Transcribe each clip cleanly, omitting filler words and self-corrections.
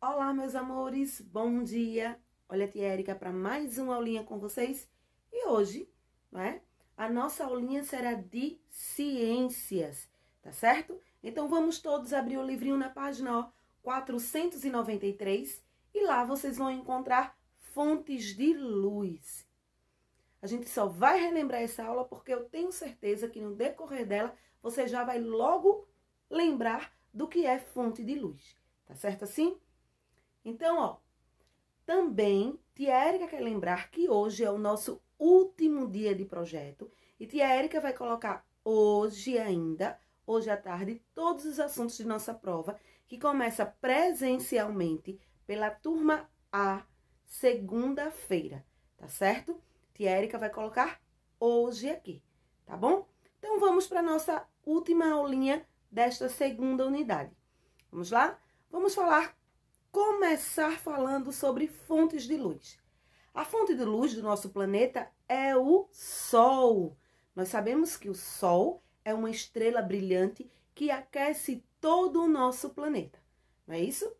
Olá, meus amores, bom dia! Olha a tia Érica para mais uma aulinha com vocês. E hoje, a nossa aulinha será de ciências, tá certo? Então, vamos todos abrir o livrinho na página 493 e lá vocês vão encontrar fontes de luz. A gente só vai relembrar essa aula porque eu tenho certeza que no decorrer dela você já vai logo lembrar do que é fonte de luz, tá certo assim? Então, também tia Érica quer lembrar que hoje é o nosso último dia de projeto e tia Érica vai colocar hoje ainda, hoje à tarde, todos os assuntos de nossa prova, que começa presencialmente pela turma A, segunda-feira, tá certo? Tia Érica vai colocar hoje aqui, tá bom? Então, vamos para a nossa última aulinha desta segunda unidade. Vamos lá? Vamos começar falando sobre fontes de luz. A fonte de luz do nosso planeta é o Sol. Nós sabemos que o Sol é uma estrela brilhante que aquece todo o nosso planeta, não é isso?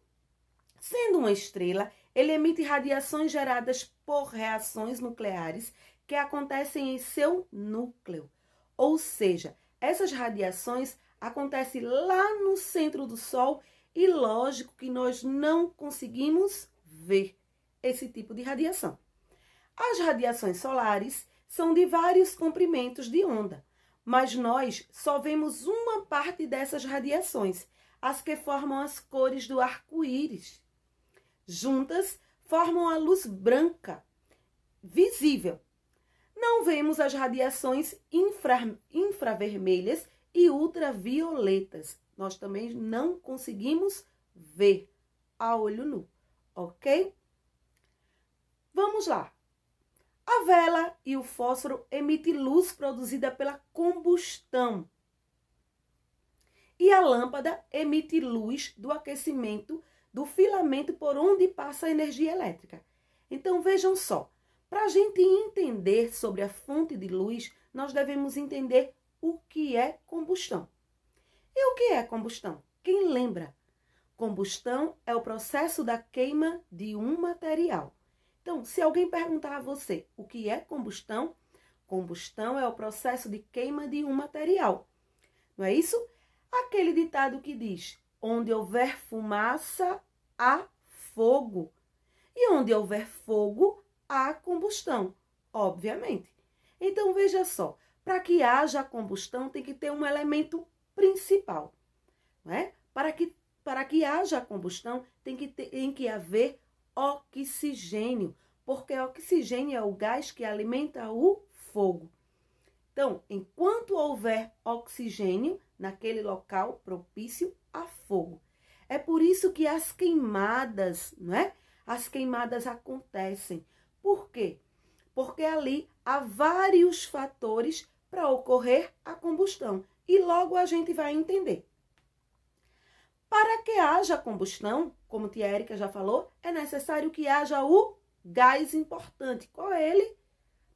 Sendo uma estrela, ele emite radiações geradas por reações nucleares que acontecem em seu núcleo. Ou seja, essas radiações acontecem lá no centro do Sol e lógico que nós não conseguimos ver esse tipo de radiação. As radiações solares são de vários comprimentos de onda, mas nós só vemos uma parte dessas radiações, as que formam as cores do arco-íris. Juntas, formam a luz branca, visível. Não vemos as radiações infravermelhas e ultravioletas. Nós também não conseguimos ver a olho nu, ok? Vamos lá. A vela e o fósforo emitem luz produzida pela combustão. E a lâmpada emite luz do aquecimento do filamento por onde passa a energia elétrica. Então, vejam só. Para a gente entender sobre a fonte de luz, nós devemos entender o que é combustão. E o que é combustão? Quem lembra? Combustão é o processo da queima de um material. Então, se alguém perguntar a você o que é combustão, combustão é o processo de queima de um material. Não é isso? Aquele ditado que diz, onde houver fumaça, há fogo. E onde houver fogo, há combustão, obviamente. Então, veja só, para que haja combustão tem que ter um elemento principal, não é? Para que haja combustão tem que haver oxigênio, porque oxigênio é o gás que alimenta o fogo. Então, enquanto houver oxigênio naquele local propício a fogo. É por isso que as queimadas, não é? As queimadas acontecem. Por quê? Porque ali há vários fatores para ocorrer a combustão. E logo a gente vai entender. Para que haja combustão, como tia Érica já falou, é necessário que haja o gás importante. Qual é ele?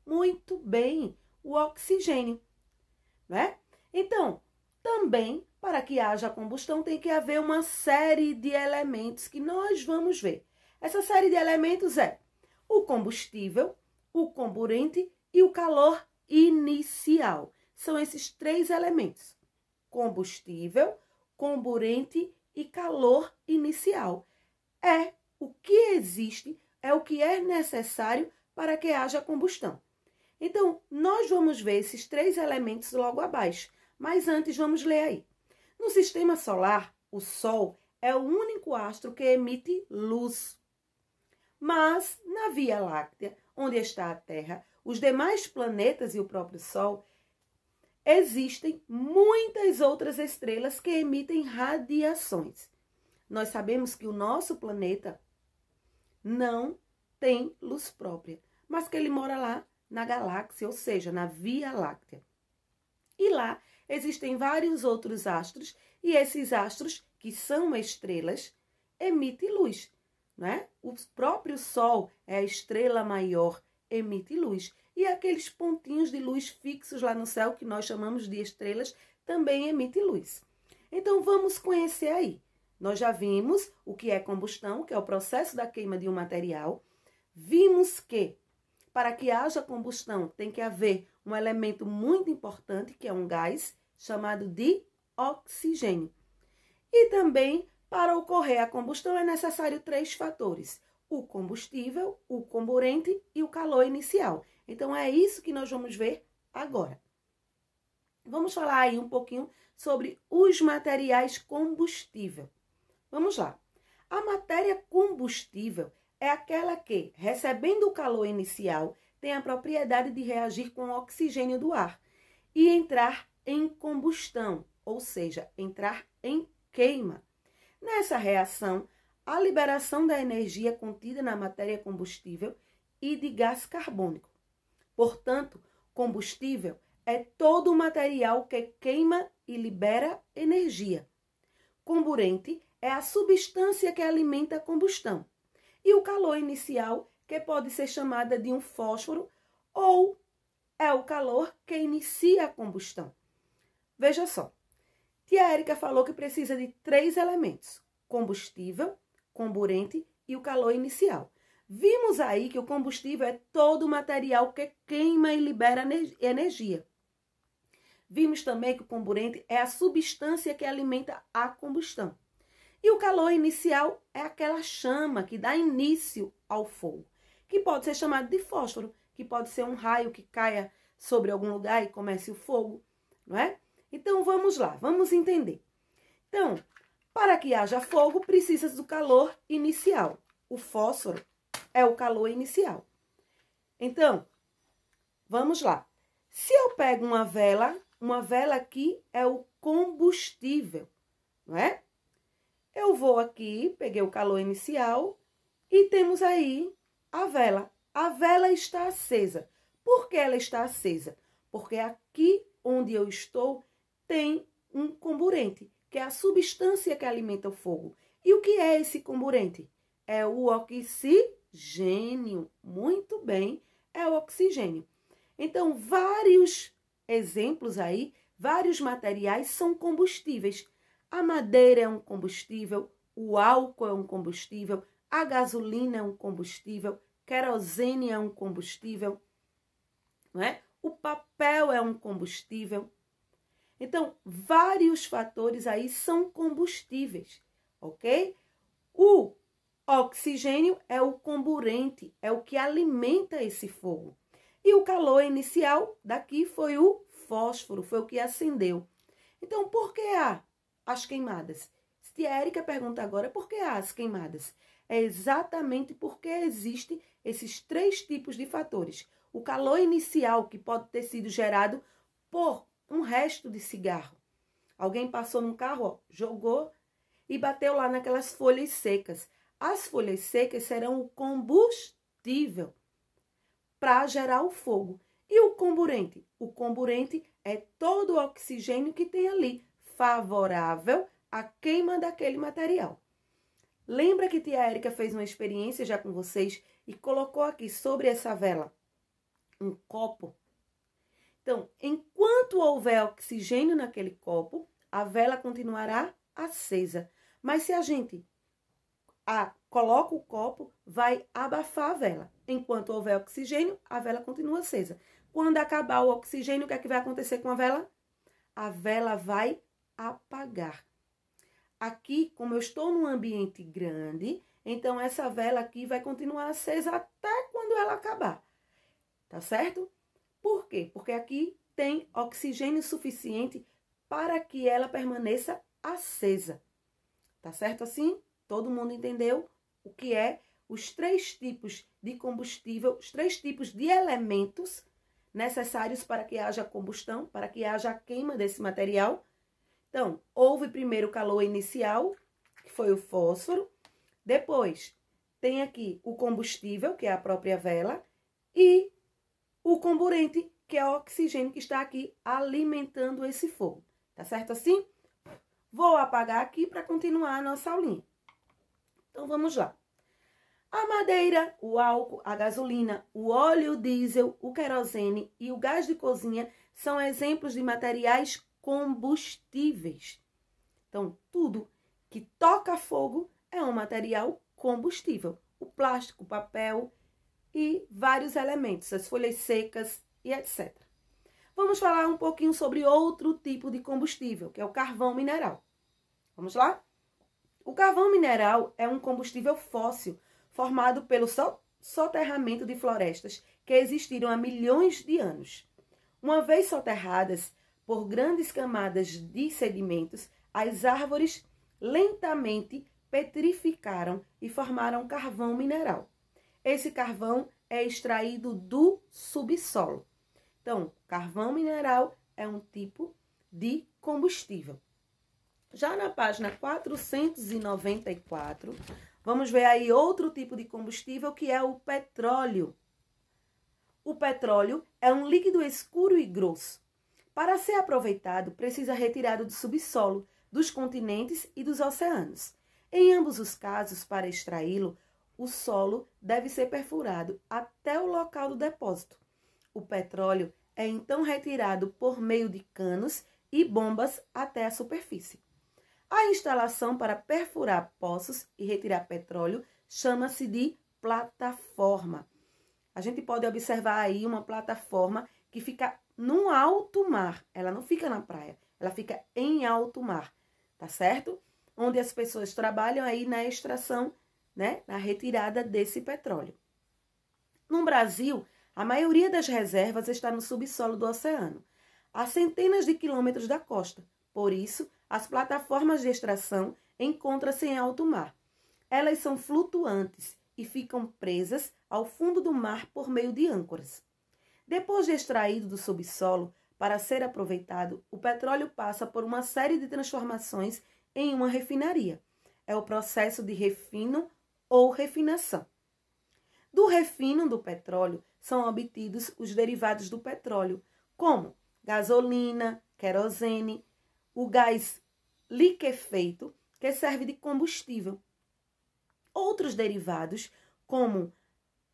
Muito bem, o oxigênio, não é? Então, também, para que haja combustão, tem que haver uma série de elementos que nós vamos ver. Essa série de elementos é o combustível, o comburente e o calor inicial. São esses três elementos: combustível, comburente e calor inicial. É o que existe, é o que é necessário para que haja combustão. Então, nós vamos ver esses três elementos logo abaixo, mas antes vamos ler aí. No sistema solar, o Sol é o único astro que emite luz. Mas na Via Láctea, onde está a Terra, os demais planetas e o próprio Sol, existem muitas outras estrelas que emitem radiações. Nós sabemos que o nosso planeta não tem luz própria, mas que ele mora lá na galáxia, ou seja, na Via Láctea. E lá existem vários outros astros, e esses astros, que são estrelas, emitem luz, não é? O próprio Sol é a estrela maior, emite luz. E aqueles pontinhos de luz fixos lá no céu, que nós chamamos de estrelas, também emitem luz. Então, vamos conhecer aí, Nós já vimos o que é combustão, que é o processo da queima de um material. Vimos que para que haja combustão tem que haver um elemento muito importante, que é um gás, chamado de oxigênio. E também, para ocorrer a combustão, é necessário 3 fatores: o combustível, o comburente e o calor inicial. Então, é isso que nós vamos ver agora. Vamos falar aí um pouquinho sobre os materiais combustíveis. Vamos lá. A matéria combustível é aquela que, recebendo o calor inicial, tem a propriedade de reagir com o oxigênio do ar e entrar em combustão, ou seja, entrar em queima. Nessa reação, a liberação da energia contida na matéria combustível e de gás carbônico. Portanto, combustível é todo o material que queima e libera energia. Comburente é a substância que alimenta a combustão. E o calor inicial, que pode ser chamada de um fósforo, ou é o calor que inicia a combustão. Veja só, tia Érica falou que precisa de 3 elementos: combustível, comburente e o calor inicial. Vimos aí que o combustível é todo o material que queima e libera energia. Vimos também que o comburente é a substância que alimenta a combustão. E o calor inicial é aquela chama que dá início ao fogo, que pode ser chamado de fósforo, que pode ser um raio que caia sobre algum lugar e comece o fogo, não é? Então, vamos lá, vamos entender. Então, para que haja fogo, precisa do calor inicial. O fósforo é o calor inicial. Então, vamos lá. Se eu pego uma vela aqui é o combustível, não é? Eu vou aqui, peguei o calor inicial e temos aí a vela. A vela está acesa. Por que ela está acesa? Porque aqui onde eu estou tem um comburente, que é a substância que alimenta o fogo. E o que é esse comburente? É o oxigênio. Muito bem, é o oxigênio. Então, vários exemplos aí, vários materiais são combustíveis. A madeira é um combustível, o álcool é um combustível, a gasolina é um combustível, querosene é um combustível, não é? O papel é um combustível. Então, vários fatores aí são combustíveis, ok? O oxigênio é o comburente, é o que alimenta esse fogo. E o calor inicial daqui foi o fósforo, foi o que acendeu. Então, por que há as queimadas? Se a Érica pergunta agora, por que há as queimadas? É exatamente porque existem esses 3 tipos de fatores. O calor inicial, que pode ter sido gerado por um resto de cigarro. Alguém passou num carro, ó, jogou e bateu lá naquelas folhas secas. As folhas secas serão o combustível para gerar o fogo. E o comburente? O comburente é todo o oxigênio que tem ali, favorável à queima daquele material. Lembra que tia Érica fez uma experiência já com vocês e colocou aqui sobre essa vela um copo? Então, enquanto houver oxigênio naquele copo, a vela continuará acesa. Mas se a gente coloca o copo, vai abafar a vela. Enquanto houver oxigênio, a vela continua acesa. Quando acabar o oxigênio, o que é que vai acontecer com a vela? A vela vai apagar. Aqui, como eu estou num ambiente grande, então essa vela aqui vai continuar acesa até quando ela acabar. Tá certo? Por quê? Porque aqui tem oxigênio suficiente para que ela permaneça acesa. Tá certo assim? Todo mundo entendeu o que é os 3 tipos de combustível, os 3 tipos de elementos necessários para que haja combustão, para que haja a queima desse material. Então, houve primeiro o calor inicial, que foi o fósforo. Depois, tem aqui o combustível, que é a própria vela, e o comburente, que é o oxigênio que está aqui alimentando esse fogo. Tá certo assim? Vou apagar aqui para continuar a nossa aulinha. Então, vamos lá. A madeira, o álcool, a gasolina, o óleo diesel, o querosene e o gás de cozinha são exemplos de materiais combustíveis. Então, tudo que toca fogo é um material combustível. O plástico, o papel e vários elementos, as folhas secas e etc. Vamos falar um pouquinho sobre outro tipo de combustível, que é o carvão mineral. Vamos lá? O carvão mineral é um combustível fóssil formado pelo soterramento de florestas que existiram há milhões de anos. Uma vez soterradas por grandes camadas de sedimentos, as árvores lentamente petrificaram e formaram carvão mineral. Esse carvão é extraído do subsolo. Então, carvão mineral é um tipo de combustível. Já na página 494, vamos ver aí outro tipo de combustível que é o petróleo. O petróleo é um líquido escuro e grosso. Para ser aproveitado, precisa retirado do subsolo, dos continentes e dos oceanos. Em ambos os casos, para extraí-lo, o solo deve ser perfurado até o local do depósito. O petróleo é então retirado por meio de canos e bombas até a superfície. A instalação para perfurar poços e retirar petróleo chama-se de plataforma. A gente pode observar aí uma plataforma que fica no alto mar. Ela não fica na praia, ela fica em alto mar, tá certo? Onde as pessoas trabalham aí na extração, né, na retirada desse petróleo. No Brasil, a maioria das reservas está no subsolo do oceano, a centenas de quilômetros da costa. Por isso, as plataformas de extração encontram-se em alto mar. Elas são flutuantes e ficam presas ao fundo do mar por meio de âncoras. Depois de extraído do subsolo, para ser aproveitado, o petróleo passa por uma série de transformações em uma refinaria. É o processo de refino ou refinação. Do refino do petróleo são obtidos os derivados do petróleo, como gasolina, querosene, o gás liquefeito, que serve de combustível. Outros derivados, como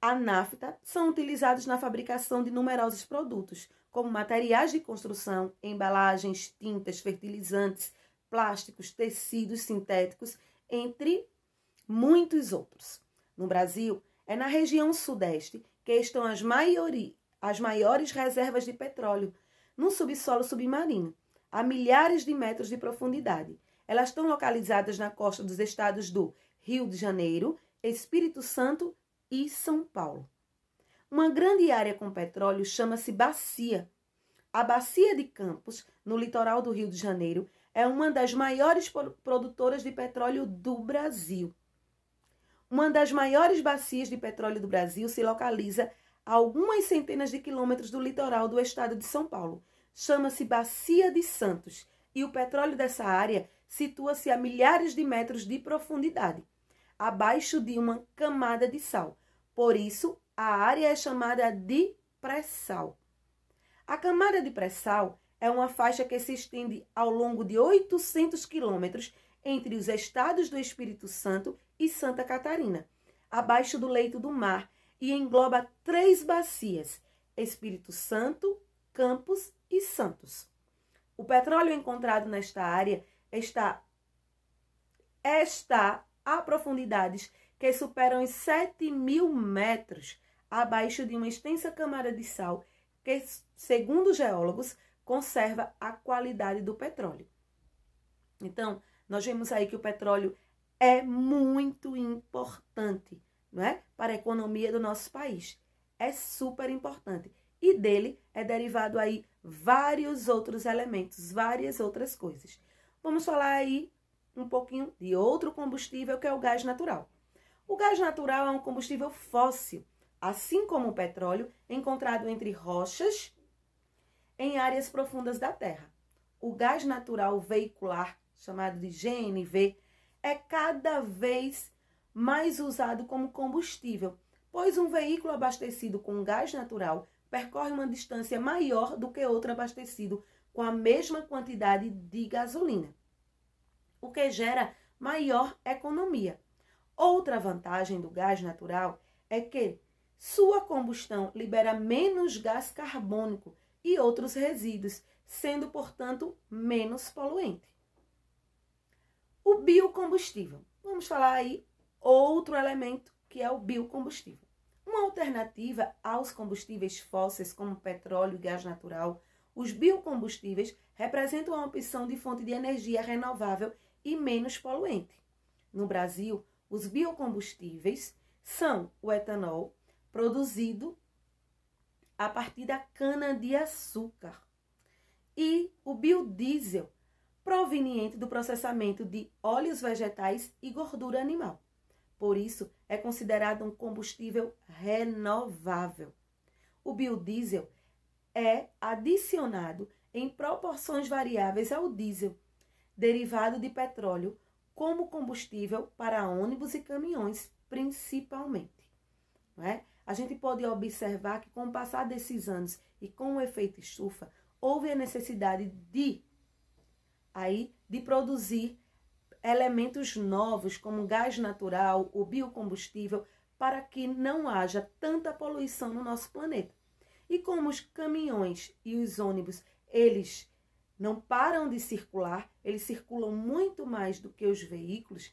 a nafta, são utilizados na fabricação de numerosos produtos, como materiais de construção, embalagens, tintas, fertilizantes, plásticos, tecidos sintéticos, entre muitos outros. No Brasil, é na região sudeste que estão as maiores reservas de petróleo, no subsolo submarino, a milhares de metros de profundidade. Elas estão localizadas na costa dos estados do Rio de Janeiro, Espírito Santo e São Paulo. Uma grande área com petróleo chama-se bacia. A Bacia de Campos, no litoral do Rio de Janeiro, é uma das maiores produtoras de petróleo do Brasil. Uma das maiores bacias de petróleo do Brasil se localiza a algumas centenas de quilômetros do litoral do estado de São Paulo. Chama-se Bacia de Santos e o petróleo dessa área situa-se a milhares de metros de profundidade, abaixo de uma camada de sal. Por isso, a área é chamada de pré-sal. A camada de pré-sal é uma faixa que se estende ao longo de 800 quilômetros entre os estados do Espírito Santo e Santa Catarina, abaixo do leito do mar, e engloba 3 bacias: Espírito Santo, Campos e Santos. O petróleo encontrado nesta área está a profundidades que superam os 7.000 metros, abaixo de uma extensa camada de sal que, segundo geólogos, conserva a qualidade do petróleo. Então, nós vemos aí que o petróleo é muito importante, não é? Para a economia do nosso país. É super importante. E dele é derivado aí vários outros elementos, várias outras coisas. Vamos falar aí um pouquinho de outro combustível, que é o gás natural. O gás natural é um combustível fóssil, assim como o petróleo, encontrado entre rochas em áreas profundas da Terra. O gás natural veicular, chamado de GNV, é cada vez mais usado como combustível, pois um veículo abastecido com gás natural percorre uma distância maior do que outro abastecido com a mesma quantidade de gasolina, o que gera maior economia. Outra vantagem do gás natural é que sua combustão libera menos gás carbônico e outros resíduos, sendo, portanto, menos poluente. O biocombustível. Vamos falar aí outro elemento que é o biocombustível. Uma alternativa aos combustíveis fósseis, como petróleo e gás natural, os biocombustíveis representam uma opção de fonte de energia renovável e menos poluente. No Brasil, os biocombustíveis são o etanol, produzido a partir da cana-de-açúcar, e o biodiesel, proveniente do processamento de óleos vegetais e gordura animal. Por isso, é considerado um combustível renovável. O biodiesel é adicionado em proporções variáveis ao diesel, derivado de petróleo, como combustível para ônibus e caminhões, principalmente. Não é? A gente pode observar que, com o passar desses anos e com o efeito estufa, houve a necessidade de produzir elementos novos, como gás natural, o biocombustível, para que não haja tanta poluição no nosso planeta. E como os caminhões e os ônibus, eles não param de circular, eles circulam muito mais do que os veículos,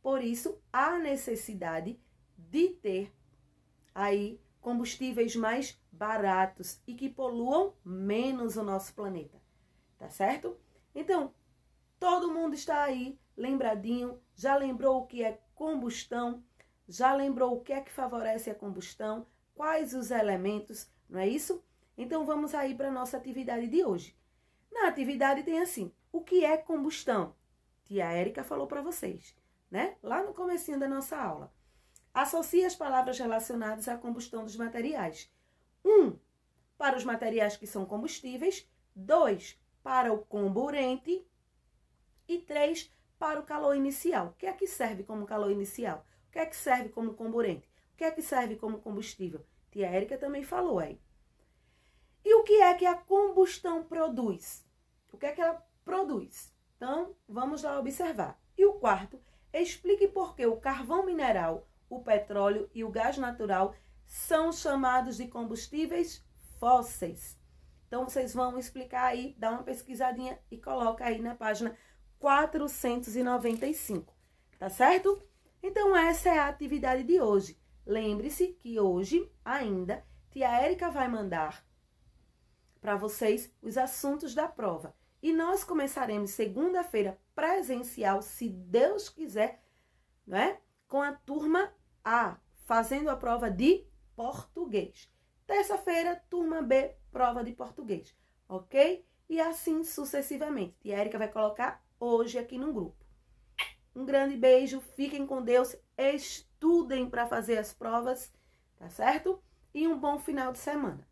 por isso há necessidade de ter aí combustíveis mais baratos e que poluam menos o nosso planeta, tá certo? Então, todo mundo está aí lembradinho, já lembrou o que é combustão, já lembrou o que é que favorece a combustão, quais os elementos, não é isso? Então, vamos aí para a nossa atividade de hoje. Na atividade tem assim, o que é combustão? Tia Érica falou para vocês, né? Lá no comecinho da nossa aula. Associe as palavras relacionadas à combustão dos materiais. 1, para os materiais que são combustíveis. 2, para o comburente. E 3, para o calor inicial. O que é que serve como calor inicial? O que é que serve como comburente? O que é que serve como combustível? Tia Érica também falou aí. E o que é que a combustão produz? O que é que ela produz? Então, vamos lá observar. E o quarto, explique por que o carvão mineral, o petróleo e o gás natural são chamados de combustíveis fósseis. Então, vocês vão explicar aí, dá uma pesquisadinha e coloca aí na página 495, tá certo? Então, essa é a atividade de hoje. Lembre-se que hoje ainda tia Érica vai mandar para vocês os assuntos da prova. E nós começaremos segunda-feira presencial, se Deus quiser, né? Com a turma A, fazendo a prova de português. Terça-feira, turma B, prova de português, ok? E assim sucessivamente. Tia Érica vai colocar hoje aqui no grupo. Um grande beijo, fiquem com Deus, estudem para fazer as provas, tá certo? E um bom final de semana.